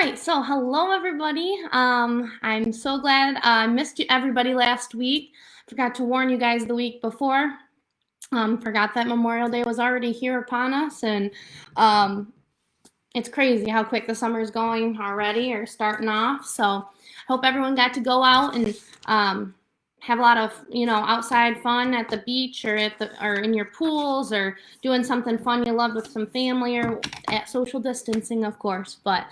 right, so hello everybody. I'm so glad I missed everybody last week. Forgot to warn you guys the week before. Forgot that Memorial Day was already here upon us, and it's crazy how quick the summer is going already or starting off. So hope everyone got to go out and have a lot of outside fun at the beach or in your pools or doing something fun you loved with some family or at social distancing, of course. But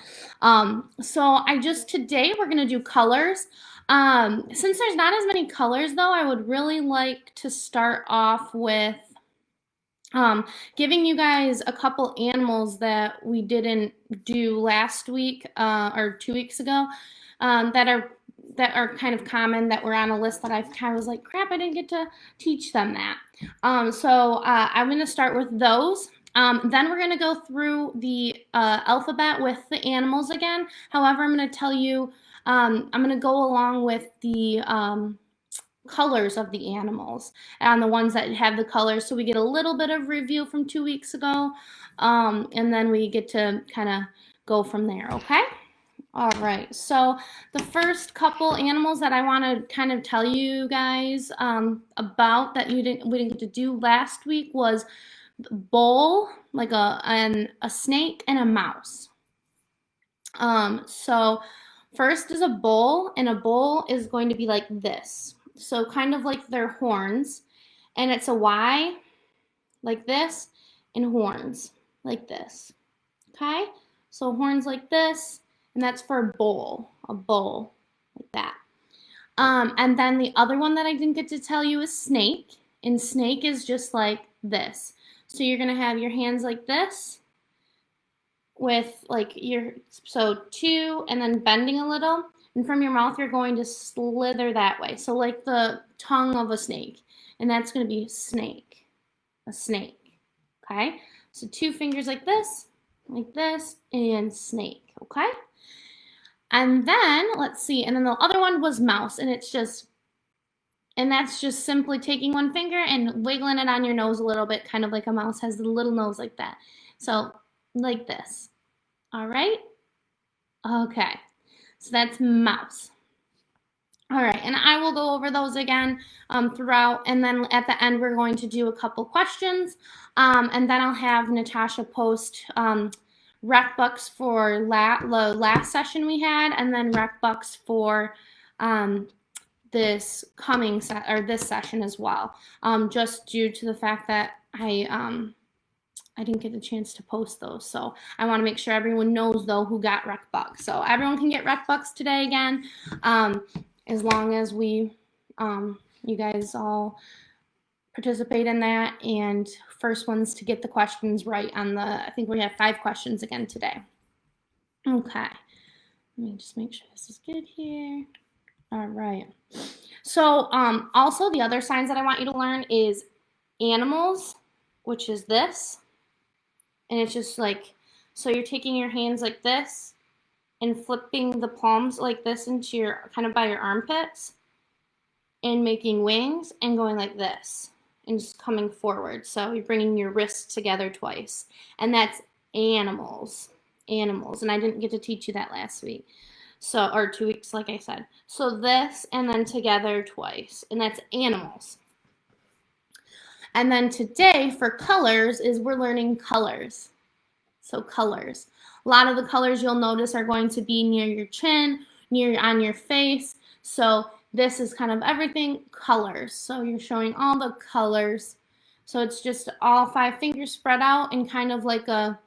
so today we're gonna do colors. Since there's not as many colors though, I would really like to start off with giving you guys a couple animals that we didn't do last week or 2 weeks ago that are kind of common, that were on a list that I kind of was like, crap, I didn't get to teach them that. So I'm going to start with those. Then we're going to go through the alphabet with the animals again. However, I'm going to tell you, I'm going to go along with the colors of the animals and the ones that have the colors, so we get a little bit of review from 2 weeks ago, and then we get to kind of go from there. Okay. All right, so the first couple animals that I want to kind of tell you guys about that we didn't get to do last week was bull, like a snake, and a mouse. So first is a bull, and a bull is going to be like this. So kind of like their horns, and it's a Y like this, and horns like this. Okay, so horns like this, and that's for a bull like that. And then the other one that I didn't get to tell you is snake, and snake is just like this. So you're gonna have your hands like this, with like so two, and then bending a little, and from your mouth you're going to slither that way, so like the tongue of a snake, and that's going to be snake, a snake. Okay, so two fingers like this, and snake. Okay, and then let's see, and then the other one was mouse, and that's just simply taking one finger and wiggling it on your nose a little bit, kind of like a mouse has the little nose like that. So like this. All right. Okay. So that's mouse. All right, and I will go over those again throughout, and then at the end we're going to do a couple questions, and then I'll have Natasha post rec books for the last session we had, and then rec books for this session as well, just due to the fact that I didn't get a chance to post those. So I want to make sure everyone knows though who got rec bucks. So everyone can get rec bucks today again, as long as you guys all participate in that, and first ones to get the questions right on I think we have 5 questions again today. Okay, let me just make sure this is good here. All right. So also the other signs that I want you to learn is animals, which is this. And it's just like, so you're taking your hands like this and flipping the palms like this into your, kind of by your armpits, and making wings and going like this and just coming forward. So you're bringing your wrists together twice, and that's animals. And I didn't get to teach you that last week. So, or 2 weeks, like I said. So this, and then together twice, and that's animals. And then today for colors is we're learning colors. So colors. A lot of the colors you'll notice are going to be near your chin, on your face. So this is kind of everything colors. So you're showing all the colors. So it's just all 5 fingers spread out, and kind of like I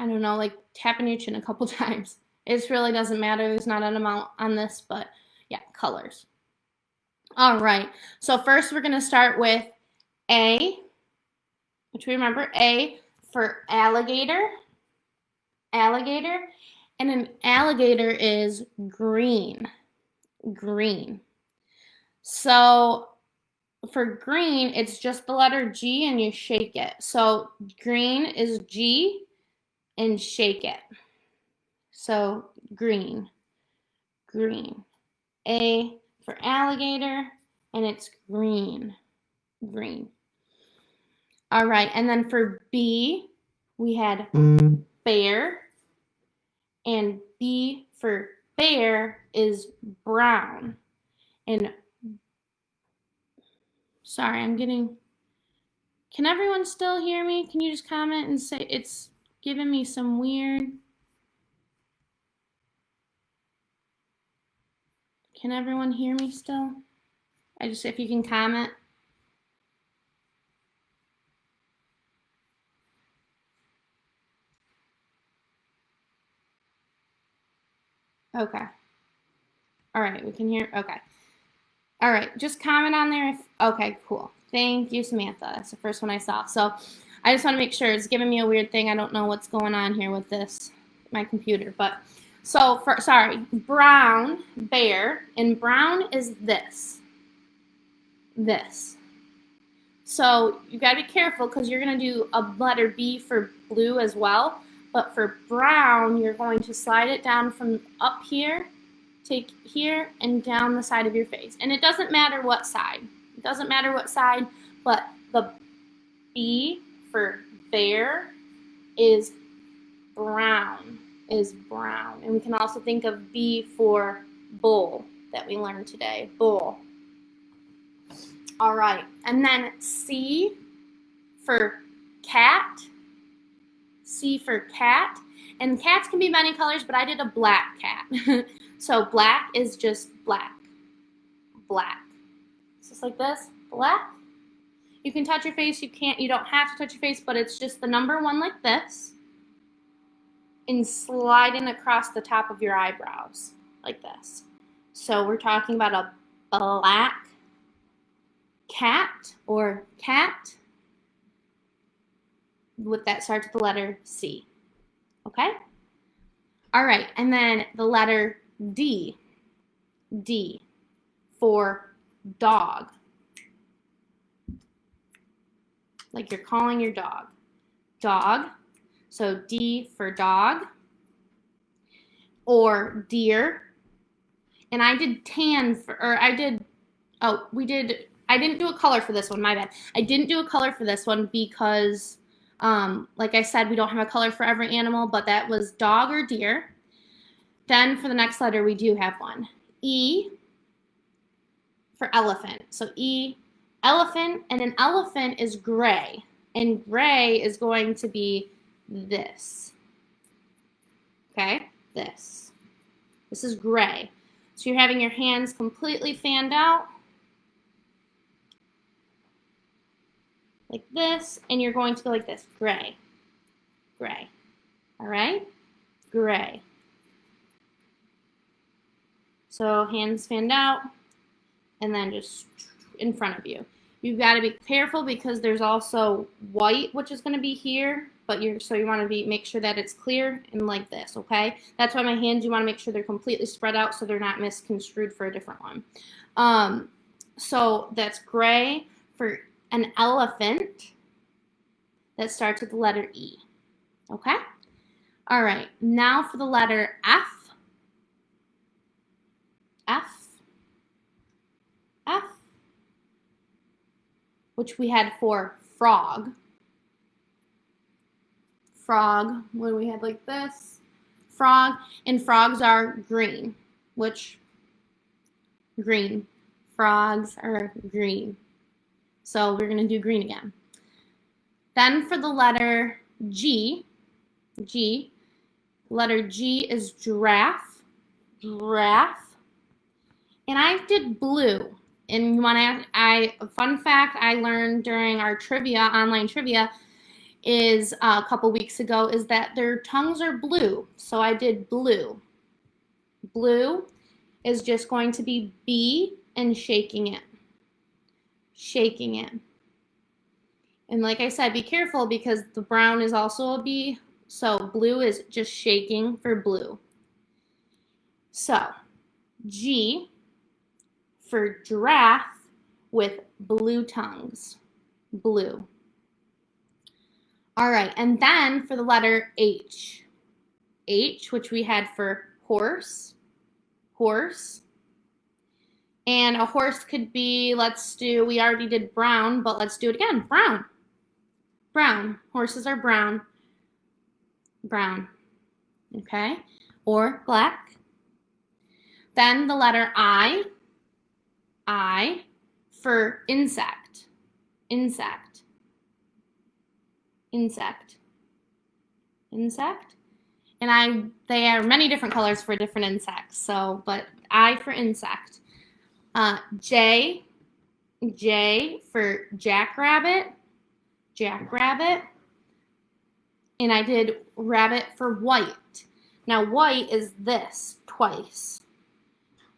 don't know, like tapping your chin a couple times. It really doesn't matter. There's not an amount on this, but yeah, colors. All right, so first we're going to start with A, which we remember A for alligator, and an alligator is green. So for green, it's just the letter G and you shake it. So green is G and shake it. So green. A for alligator, and it's green. All right, and then for B, we had bear, and B for bear is brown. And sorry, can everyone still hear me? Can you just comment and say it's giving me some weird? Can everyone hear me still? If you can comment. Okay. All right, we can hear, okay. All right, just comment on there okay, cool. Thank you, Samantha. That's the first one I saw. So I just want to make sure. It's giving me a weird thing. I don't know what's going on here with my computer. But so, brown, bear, and brown is this. So you got to be careful because you're going to do a letter B for blue as well. But for brown, you're going to slide it down from up here, take here, and down the side of your face. And it doesn't matter what side. But the B for bear is brown. And we can also think of B for bull that we learned today, bull. All right, and then C for cat. And cats can be many colors, but I did a black cat. So black is just black. It's just like this, black. You can touch your face, you don't have to touch your face, but it's just the number 1 like this, and sliding across the top of your eyebrows, like this. So we're talking about a black cat, or cat, with that starts with the letter C. Okay? All right, and then the letter D. D for dog. Like you're calling your dog. Dog. So D for dog. Or deer. And I did I didn't do a color for this one, my bad. I didn't do a color for this one because, like I said, we don't have a color for every animal, but that was dog or deer. Then for the next letter, we do have one. E for elephant. So E, elephant, and an elephant is gray. And gray is going to be this. Okay, this. This is gray. So you're having your hands completely fanned out, like this, and you're going to go like this, gray, gray, all right, gray. So hands fanned out, and then just in front of you. You've got to be careful because there's also white, which is going to be here, but you want to make sure that it's clear and like this, okay? That's why my hands, you want to make sure they're completely spread out so they're not misconstrued for a different one. So that's gray for an elephant that starts with the letter E, okay? All right, now for the letter F. F, which we had for frog. Frog, what we had like this, frog, and frogs are green, frogs are green. So we're gonna do green again. Then for the letter G, letter G is giraffe, and I did blue. And you want to, fun fact I learned during our online trivia, is a couple weeks ago, is that their tongues are blue. So I did blue. Blue is just going to be B and shaking it. And like I said, be careful because the brown is also a B. So blue is just shaking for blue. So G for giraffe with blue tongues, blue. All right, and then for the letter H, which we had for horse, and a horse could be, we already did brown, but let's do it again, brown. Horses are brown. brown, okay? Or black. Then the letter I for insect, insect, insect, insect. And they are many different colors for different insects, so, but I for insect. J for jackrabbit, jackrabbit. And I did rabbit for white. Now white is this twice.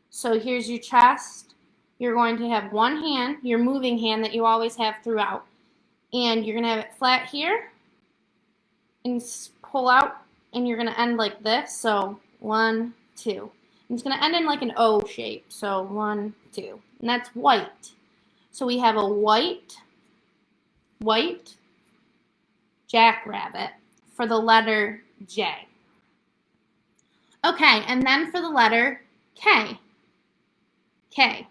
So here's your chest. You're going to have one hand, your moving hand that you always have throughout. And you're going to have it flat here and pull out, and you're going to end like this. So 1, 2. And it's going to end in like an O shape. So 1, 2. And that's white. So we have a white jackrabbit for the letter J. Okay, and then for the letter K. K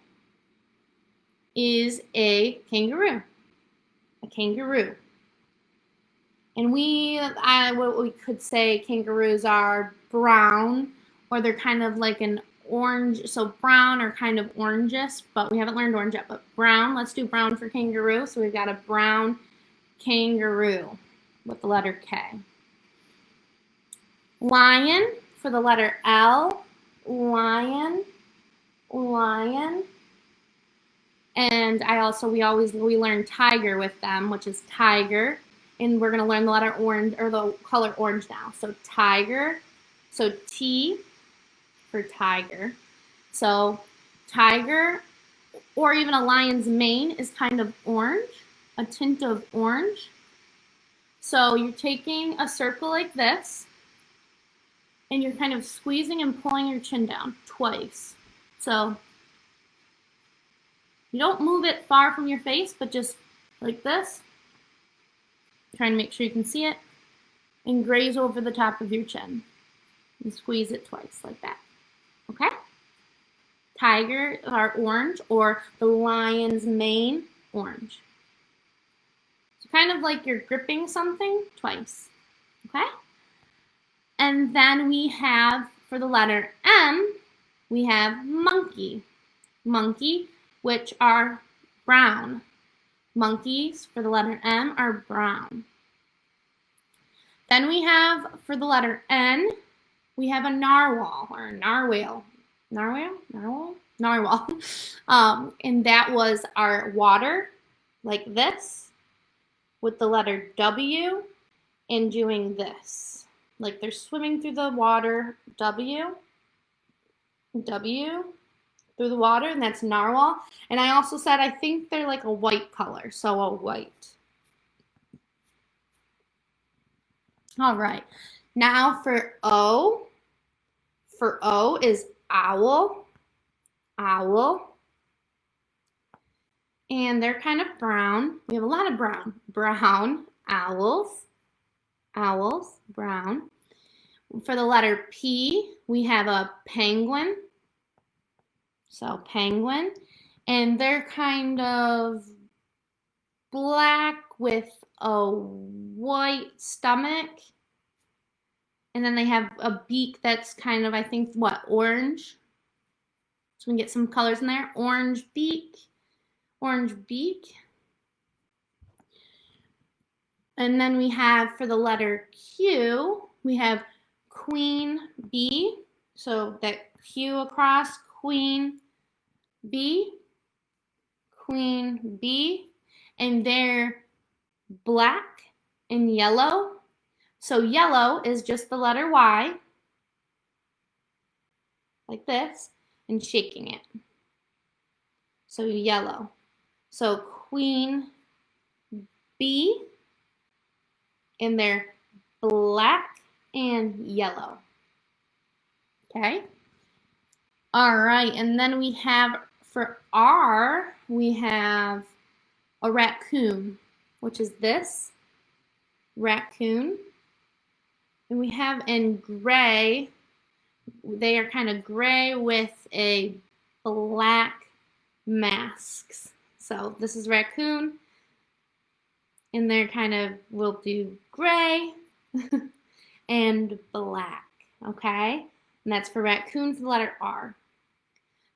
is a kangaroo. A kangaroo. And what we could say kangaroos are brown, or they're kind of like an orange, so brown or kind of orangish, but we haven't learned orange yet, but brown. Let's do brown for kangaroo. So we've got a brown kangaroo with the letter K. Lion for the letter L, lion, lion. And we learn tiger with them, which is tiger. And we're going to learn the letter orange, or the color orange now. So tiger, so T for tiger. So tiger, or even a lion's mane, is kind of orange, a tint of orange. So you're taking a circle like this, and you're kind of squeezing and pulling your chin down twice. So you don't move it far from your face, but just like this. Trying to make sure you can see it, and graze over the top of your chin and squeeze it twice like that. Okay? Tiger are orange, or the lion's mane, orange. So kind of like you're gripping something twice. Okay? And then we have, for the letter M, we have monkey. Monkey, which are brown. Monkeys for the letter M are brown. Then we have, for the letter N, we have a narwhal, or a narwhal. Narwhal? And that was our water, like this, with the letter W, and doing this. Like they're swimming through the water, W, through the water, and that's narwhal. And I also said I think they're like a white color, so a white. All right, now for O. For O is owl, owl. And they're kind of brown. We have a lot of brown owls, brown. For the letter P, we have a penguin. So penguin, and they're kind of black with a white stomach, and then they have a beak that's kind of, I think, what, orange? So we can get some colors in there. Orange beak. And then we have, for the letter Q, we have queen bee. So that Q across, queen bee, and they're black and yellow. So yellow is just the letter Y, like this, and shaking it. So yellow. So queen bee, and they're black and yellow. Okay? All right, and then we have, for R, we have a raccoon, which is this, raccoon. And we have in gray, they are kind of gray with a black masks. So this is raccoon, and they're kind of, we'll do gray. and black, okay? And that's for raccoon for the letter R.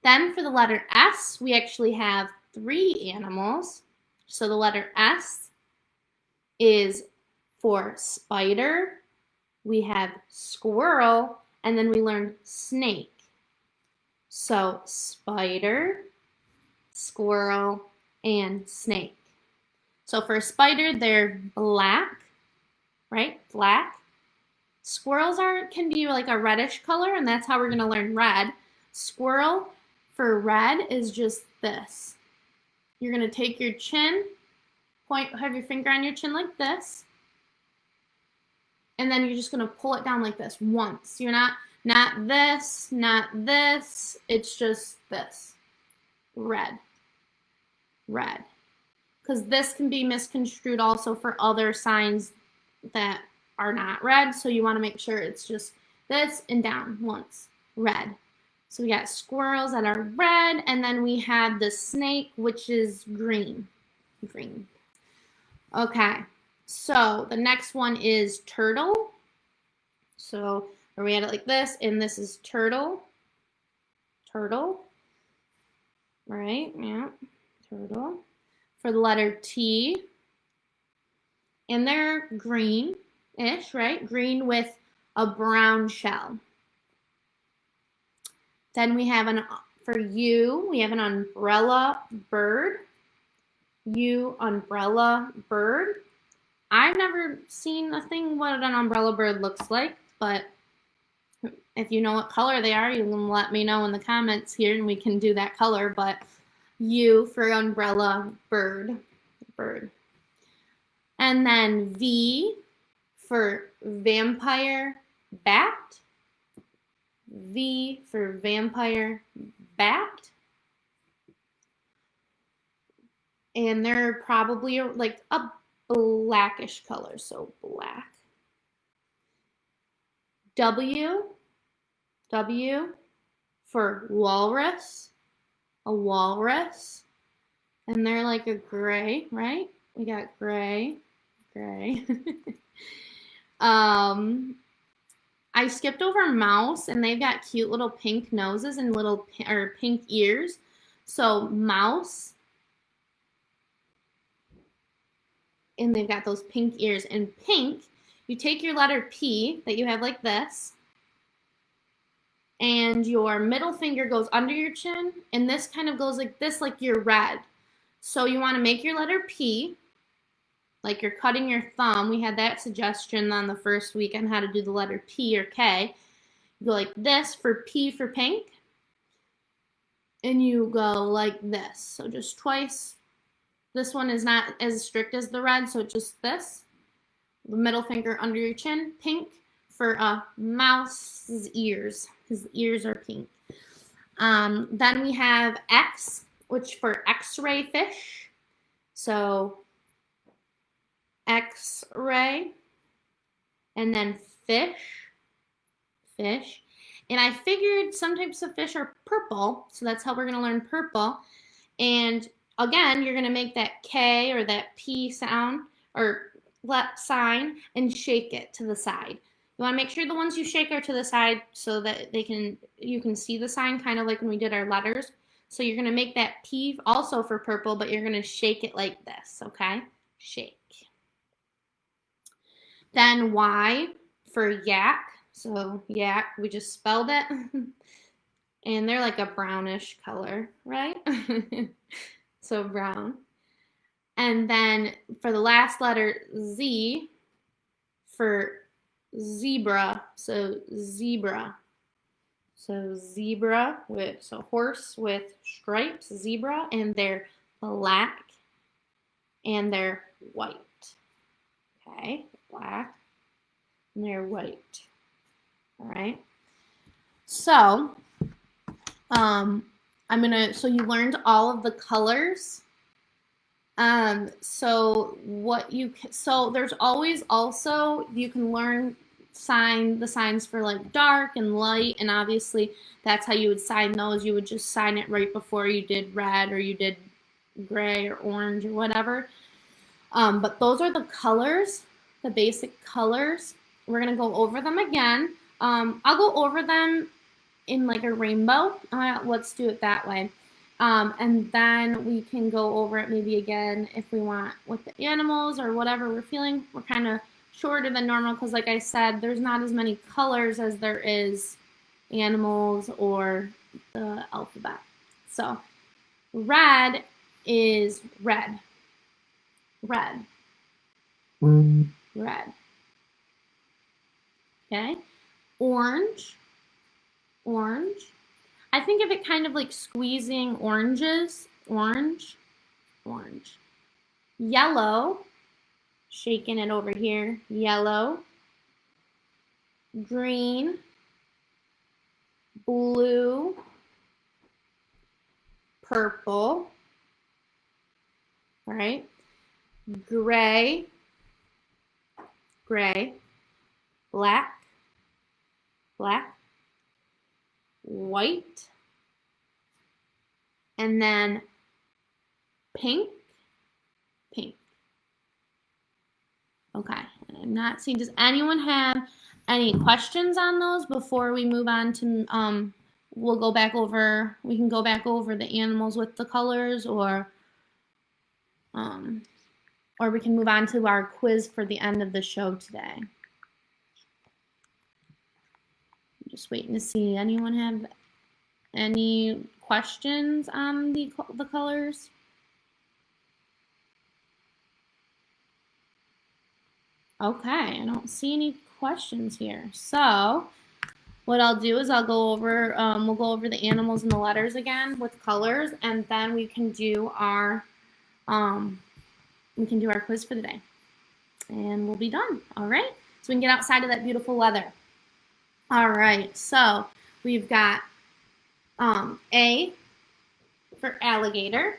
Then for the letter S, we actually have 3 animals. So the letter S is for spider, we have squirrel, and then we learned snake. So spider, squirrel, and snake. So for a spider, they're black, right? Black. Squirrels can be like a reddish color, and that's how we're going to learn red. Squirrel for red is just this. You're going to take your chin, have your finger on your chin like this, and then you're just going to pull it down like this once. You're not this, not this. It's just this. Red. Red. Because this can be misconstrued also for other signs that are not red. So you want to make sure it's just this and down once. Red. So we got squirrels that are red, and then we have the snake, which is green. Green. Okay. So the next one is turtle. So we had it like this, and this is turtle. Turtle. Right? Yeah. Turtle. For the letter T. And they're green-ish, right? Green with a brown shell. Then we have for U, we have an umbrella bird. U, umbrella bird. I've never seen a thing what an umbrella bird looks like, but if you know what color they are, you can let me know in the comments here and we can do that color. But U for umbrella bird. And then V for vampire bat. V for vampire bat. And they're probably like a blackish color, so black. W for walrus, a walrus. And they're like a gray, right? We got gray. I skipped over mouse, and they've got cute little pink noses and little pink ears. So mouse, and they've got those pink ears. And pink, you take your letter P that you have like this, and your middle finger goes under your chin, and this kind of goes like this, like you're red. So you want to make your letter P, like you're cutting your thumb. We had that suggestion on the first week on how to do the letter P or K. You go like this for P for pink, and you go like this. So just twice. This one is not as strict as the red, so just this. The middle finger under your chin, pink for a mouse's ears. His ears are pink. Then we have X, which for X-ray fish. So X-ray, and then fish. And I figured some types of fish are purple, so that's how we're going to learn purple. And again, you're going to make that K or that P sound or sign and shake it to the side. You want to make sure the ones you shake are to the side so that you can see the sign, kind of like when we did our letters. So you're going to make that P also for purple, but you're going to shake it like this, okay? Shake. Then Y for yak. So yak, we just spelled it. And they're like a brownish color, right? So brown. And then for the last letter Z for zebra. So zebra. So zebra horse with stripes, zebra, and they're black and they're white. Okay, black and they're white. All right. So so you learned all of the colors. So there's always also, you can learn the signs for like dark and light, and obviously that's how you would sign those. You would just sign it right before you did red or you did gray or orange or whatever. But those are the colors, the basic colors. we're gonna go over them again. I'll go over them in like a rainbow. Let's do it that way. And then we can go over it maybe again if we want with the animals or whatever we're feeling. We're kind of shorter than normal because, like I said, there's not as many colors as there is animals or the alphabet. So red is red. Red. Red. Okay. Orange. Orange. I think of it kind of like squeezing oranges. Orange. Orange. Yellow. Shaking it over here. Yellow. Green. Blue. Purple. All right. Gray. Gray. Black. Black. White. And then pink. Pink. Okay. I'm not seeing, does anyone have any questions on those before we move on to, we'll go back over, we can go back over the animals with the colors, or we can move on to our quiz for the end of the show today. I'm just waiting to see, anyone have any questions on the colors? Okay, I don't see any questions here. So what I'll do is I'll go over, we'll go over the animals and the letters again with colors, and then we can do our quiz for the day, and we'll be done. All right, so we can get outside of that beautiful weather. All right, so we've got A for alligator,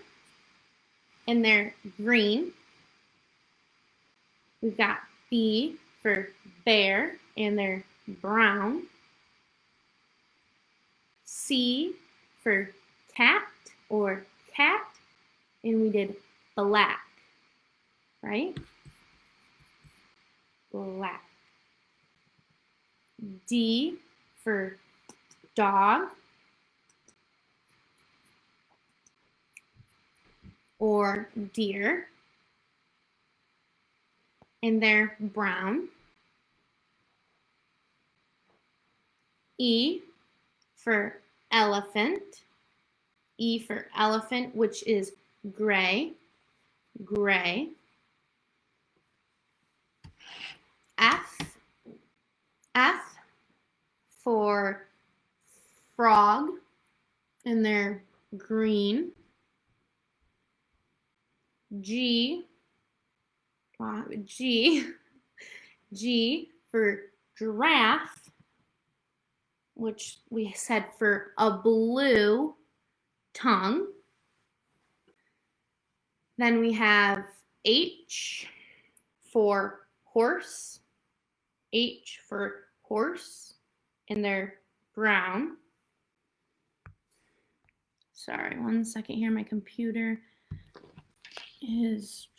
and they're green. We've got B for bear, and they're brown. C for cat or cat, and we did black, right? Black. D for dog or deer, and they're brown. E for elephant. E for elephant, which is gray. Gray. F for frog, and they're green. G for giraffe, which we said for a blue tongue. Then we have H for horse. H for horse, and they're brown. Sorry, one second here. My computer is,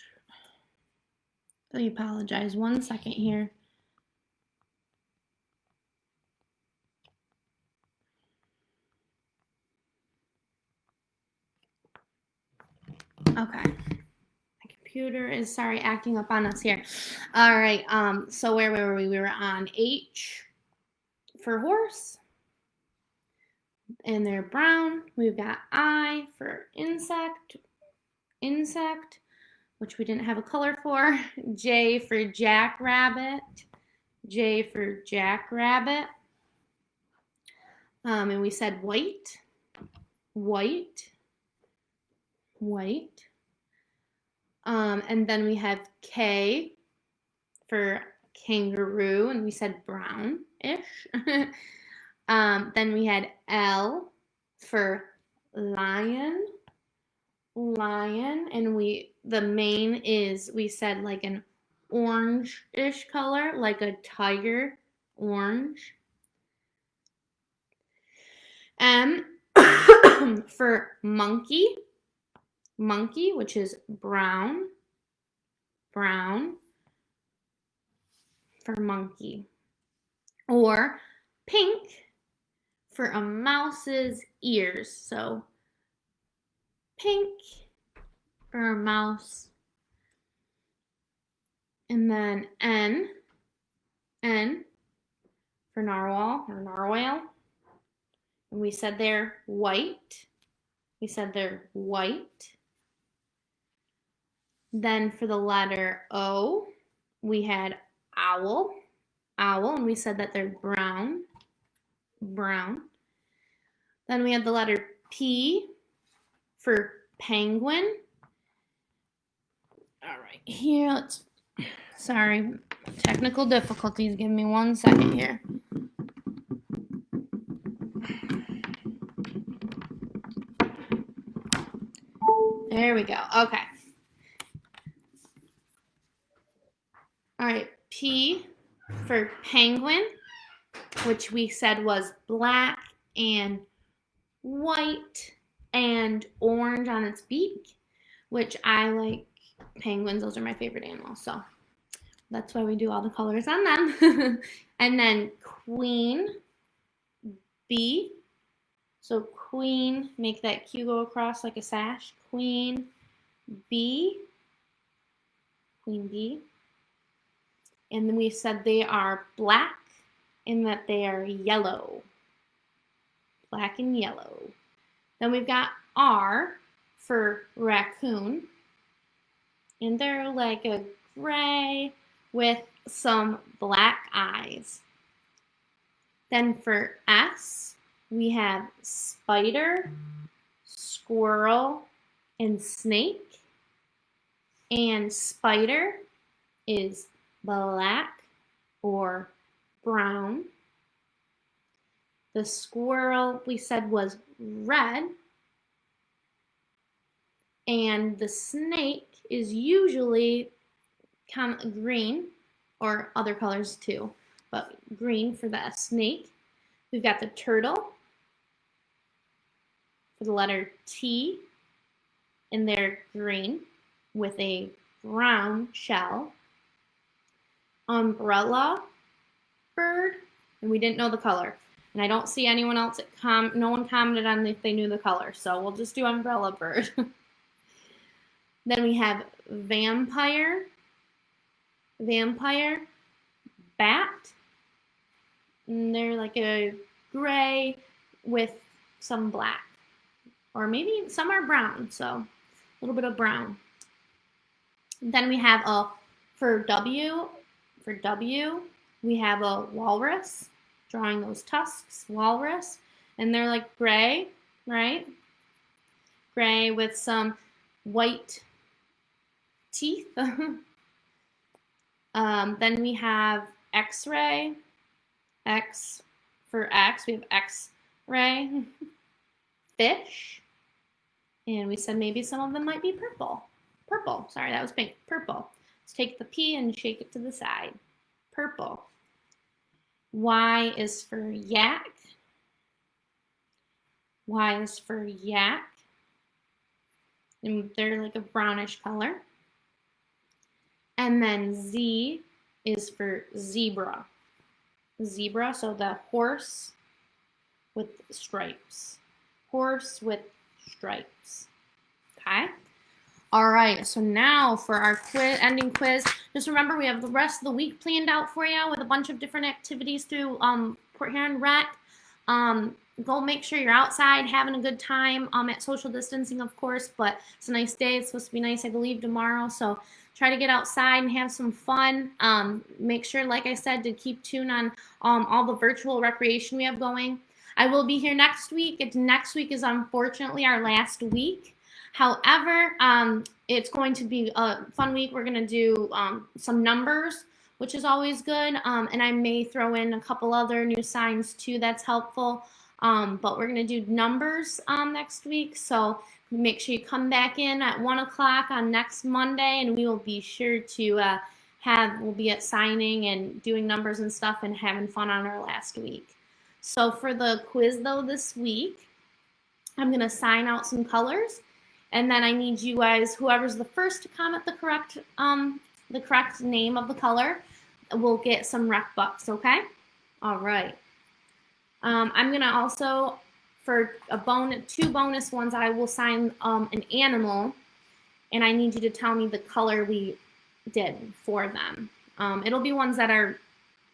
I apologize. One second here. Okay. My computer is, sorry, acting up on us here. All right. So where were we? We were on H for horse, and they're brown. We've got I for insect, which we didn't have a color for. J for jackrabbit. J for jackrabbit. And we said white. And then we have K for kangaroo, and we said brown-ish. Then we had L for lion, and the mane is, we said like an orange-ish color, like a tiger, orange. M for monkey, which is brown for monkey. or pink for a mouse's ears. So pink for a mouse. And then N for narwhal or narwhal. And we said they're white. Then for the letter O, we had owl, and we said that they're brown. Then we had the letter P for penguin. All right, here, sorry, technical difficulties. Give me 1 second here. There we go. Okay. All right, P for penguin, which we said was black and white and orange on its beak, which I like penguins. Those are my favorite animals, so that's why we do all the colors on them. And then queen, B. So queen, make that Q go across like a sash. Queen B. And then we said they are black and that they are yellow. Black and yellow. Then we've got R for raccoon. And they're like a gray with some black eyes. Then for S, we have spider, squirrel, and snake. And spider is black or brown. The squirrel we said was red. And the snake is usually kind of green, or other colors too, but green for the snake. We've got the turtle for the letter T, and they're green with a brown shell. Umbrella bird, and we didn't know the color. And I don't see anyone else no one commented on if they knew the color, so we'll just do umbrella bird. Then we have vampire, bat, and they're like a gray with some black, or maybe some are brown, so a little bit of brown. Then we have for W, we have a walrus, drawing those tusks, walrus, and they're like gray, right? Gray with some white teeth. Then we have X-ray. X for X, we have X-ray. Fish. And we said maybe some of them might be purple. Sorry, that was pink. Purple. Let's take the P and shake it to the side. Purple. Y is for yak. And they're like a brownish color. And then Z is for zebra. So the horse with stripes. Okay? All right, so now for our ending quiz. Just remember, we have the rest of the week planned out for you with a bunch of different activities through Port Huron Rec. Go make sure you're outside having a good time at social distancing, of course, but it's a nice day. It's supposed to be nice, I believe, tomorrow. So try to get outside and have some fun. Make sure, like I said, to keep tuned on all the virtual recreation we have going. I will be here next week. Next week is unfortunately our last week. However, it's going to be a fun week. We're going to do some numbers, which is always good. And I may throw in a couple other new signs too. That's helpful. But we're going to do numbers next week. So make sure you come back in at 1 o'clock on next Monday, and we will be sure to we'll be at signing and doing numbers and stuff and having fun on our last week. So for the quiz though this week, I'm going to sign out some colors, and then I need you guys, whoever's the first to comment the correct name of the color, will get some rec bucks, okay? All right. I'm gonna also, for two bonus ones, I will sign an animal, and I need you to tell me the color we did for them. It'll be ones that are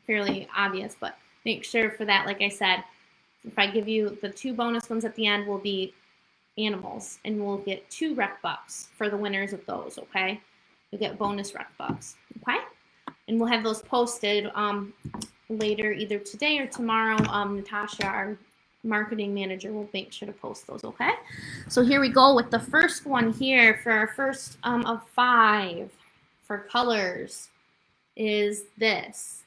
fairly obvious, but make sure for that, like I said, if I give you the two bonus ones at the end, will be animals, and we'll get 2 rec bucks for the winners of those, okay? You'll get bonus rec bucks, okay? And we'll have those posted later, either today or tomorrow. Natasha, our marketing manager, will make sure to post those, okay? So here we go with the first one here for our first of 5 for colors is this.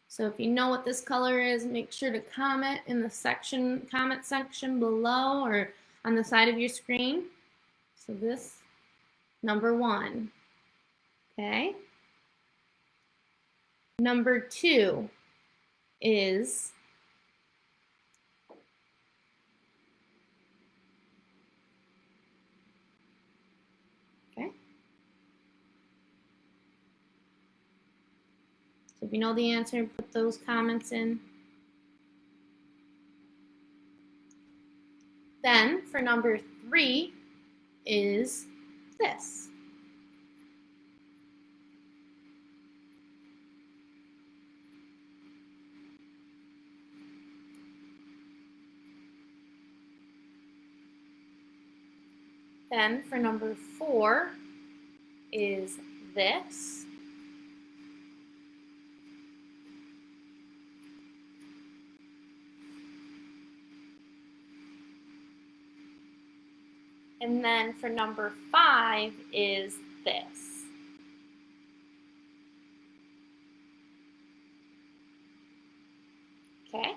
So if you know what this color is, make sure to comment in the comment section below or on the side of your screen. So this, number 1, okay? Number 2 is okay. So if you know the answer, put those comments in. Then for number 3 is this. Then for number 4 is this. And then for number 5 is this. Okay?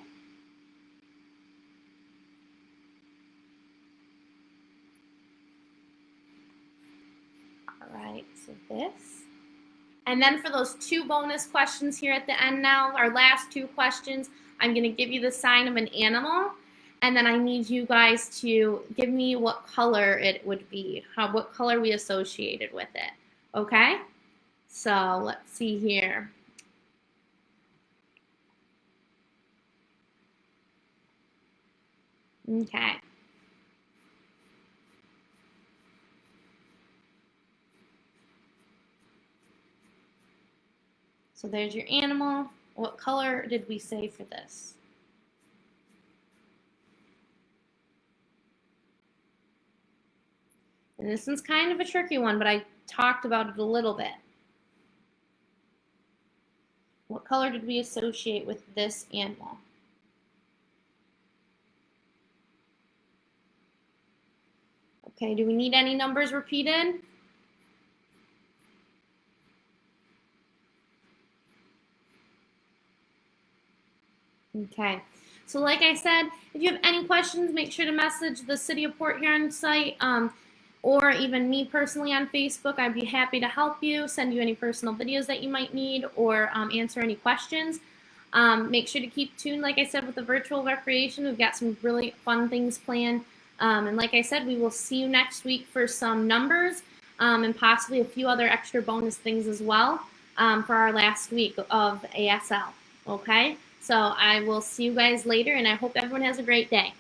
All right, so this. And then for those 2 bonus questions here at the end now, our last 2 questions, I'm going to give you the sign of an animal, and then I need you guys to give me what color it would be, what color we associated with it, okay? So let's see here. Okay. So there's your animal. What color did we say for this? And this one's kind of a tricky one, but I talked about it a little bit. What color did we associate with this animal? Okay, do we need any numbers repeated? Okay, so like I said, if you have any questions, make sure to message the City of Port Huron site or even me personally on Facebook. I'd be happy to help you, send you any personal videos that you might need, or answer any questions. Make sure to keep tuned, like I said, with the virtual recreation. We've got some really fun things planned. And like I said, we will see you next week for some numbers and possibly a few other extra bonus things as well for our last week of ASL. Okay? So I will see you guys later, and I hope everyone has a great day.